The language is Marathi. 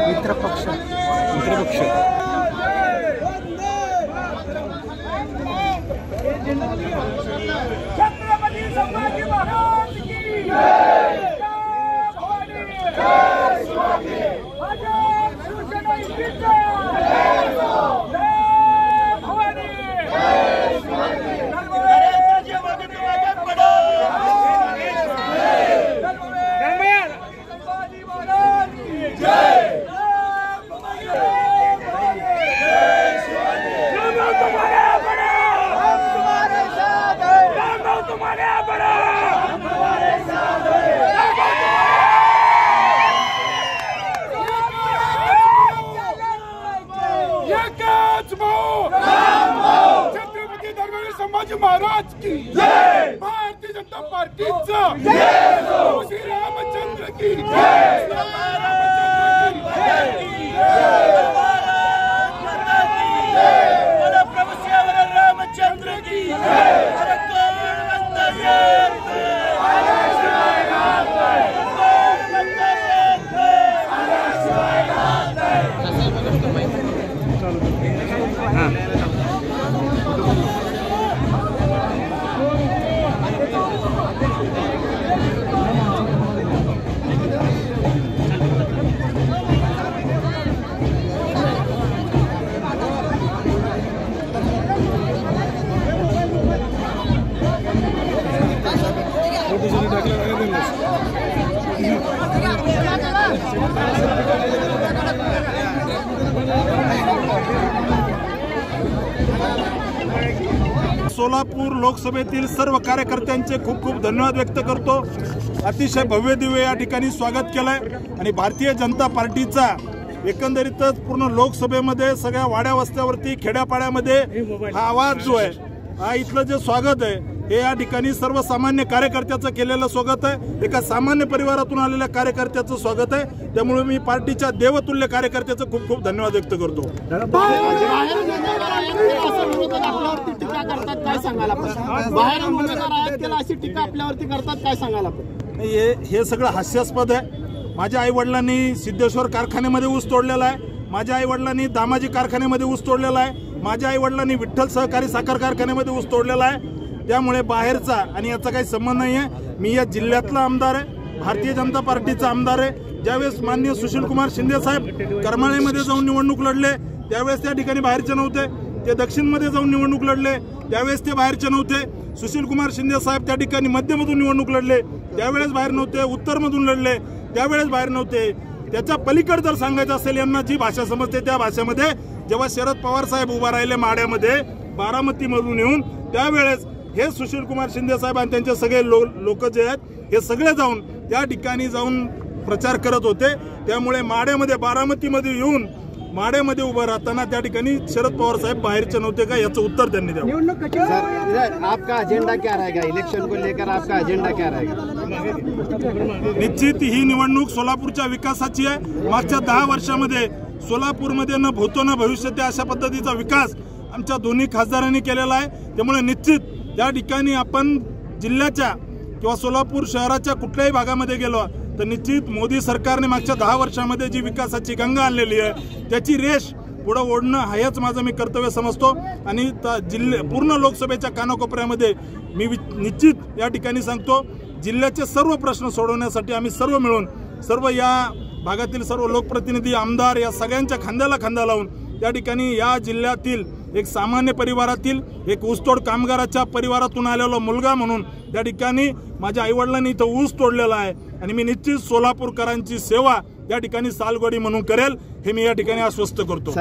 मित्रपक्ष छत्रपती संभाजी महाराज की जय। भवानी जय शिवाजी आजाद शिवसेना की जय। भवानी जय शिवाजी नरेंद्रजी मोदी आगे बढ़ो। संभाजी महाराज की जय। छत्रपती संभाजी महाराज की जय। भारतीय जनता पार्टीचा श्री रामचंद्र की जय। प्रभु श्री रामचंद्र की सोलापूर लोकसभेतील सर्व कार्यकर्त्यांचे खूप खूप धन्यवाद व्यक्त करतो। अतिशय भव्य दिव्य या ठिकाणी स्वागत केलंय आणि भारतीय जनता पार्टीचा एकंदरीतच पूर्ण लोकसभेमध्ये सगळ्या वाड्या वस्त्यावरती खेड्यापाड्यामध्ये हा आवाज जो आहे, हा इथलं जे स्वागत आहे हे या ठिकाणी सर्वसामान्य कार्यकर्त्याचं केलेलं स्वागत आहे। एका सामान्य परिवारातून आलेल्या कार्यकर्त्याचं स्वागत आहे। त्यामुळे मी पार्टीच्या देवतुल्य कार्यकर्त्याचं खूप खूप धन्यवाद व्यक्त करतो। हे सगळं हास्यास्पद आहे। माझ्या आई वडिलांनी सिद्धेश्वर कारखान्यामध्ये ऊस तोडलेला आहे। माझ्या आई वडिलांनी दामाजी कारखान्यामध्ये ऊस तोडलेला आहे। माझ्या आई वडिलांनी विठ्ठल सहकारी साखर कारखान्यामध्ये ऊस तोडलेला आहे। त्यामुळे बाहेरचा आणि याचा काही संबंध नाही आहे। मी या जिल्ह्यातला आमदार आहे, भारतीय जनता पार्टीचा आमदार आहे। ज्यावेळेस माननीय सुशीलकुमार शिंदे साहेब करमाळेमध्ये जाऊन निवडणूक लढले त्यावेळेस त्या ठिकाणी बाहेरचे नव्हते। ते दक्षिणमध्ये जाऊन निवडणूक लढले त्यावेळेस ते बाहेरचे नव्हते। सुशीलकुमार शिंदे साहेब त्या ठिकाणी मध्यमधून निवडणूक लढले त्यावेळेस बाहेर नव्हते। उत्तरमधून लढले त्यावेळेस बाहेर नव्हते। त्याच्या पलीकडे जर सांगायचं असेल यांना जी भाषा समजते त्या भाषेमध्ये जेव्हा शरद पवार साहेब उभा राहिले माड्यामध्ये बारामतीमधून येऊन त्यावेळेस हे सुशीलकुमार शिंदे साहेब आणि त्यांचे सगळे लोक जे आहेत हे सगळे जाऊन त्या ठिकाणी जाऊन प्रचार करत होते। त्यामुळे माड्यामध्ये बारामतीमध्ये येऊन माड्यामध्ये उभं राहताना त्या ठिकाणी शरद पवार साहेब बाहेरचे नव्हते का याचं उत्तर त्यांनी द्यावं। आपका एजेंडा क्या रहेगा इलेक्शन को लेकर, आपका एजेंडा क्या रहेगा? निश्चित ही निवडणूक सोलापूरच्या विकासाची आहे। मागच्या 10 वर्षामध्ये सोलापूरमध्ये न भूतो न भविष्यते अशा पद्धतीचा विकास आमच्या दोन्ही खासदारांनी केलेला आहे। त्यामुळे निश्चित त्या ठिकाणी आपण जिल्ह्याच्या किंवा सोलापूर शहराच्या कुठल्याही भागामध्ये गेलो तर निश्चित मोदी सरकारने मागच्या 10 वर्षामध्ये जी विकासाची गंगा आणलेली आहे त्याची रेष पुढे ओढणं हेच माझं मी कर्तव्य समजतो। आणि पूर्ण लोकसभेच्या कानाकोपऱ्यामध्ये मी निश्चित या ठिकाणी सांगतो जिल्ह्याचे सर्व प्रश्न सोडवण्यासाठी आम्ही सर्व मिळून सर्व या भागातील सर्व लोकप्रतिनिधी आमदार या सगळ्यांच्या खांद्याला खांदा लावून त्या ठिकाणी या जिल्ह्यातील एक सामान्य परिवारातील एक ऊसतोड कामगाराच्या परिवारातून आलेला मुलगा म्हणून त्या ठिकाणी माझ्या आईवडिलांनी इथं ऊस तोडलेला आहे आणि मी निश्चित सोलापूरकरांची सेवा या ठिकाणी सालगोडी म्हणून करेल हे मी या ठिकाणी आश्वस्त करतो।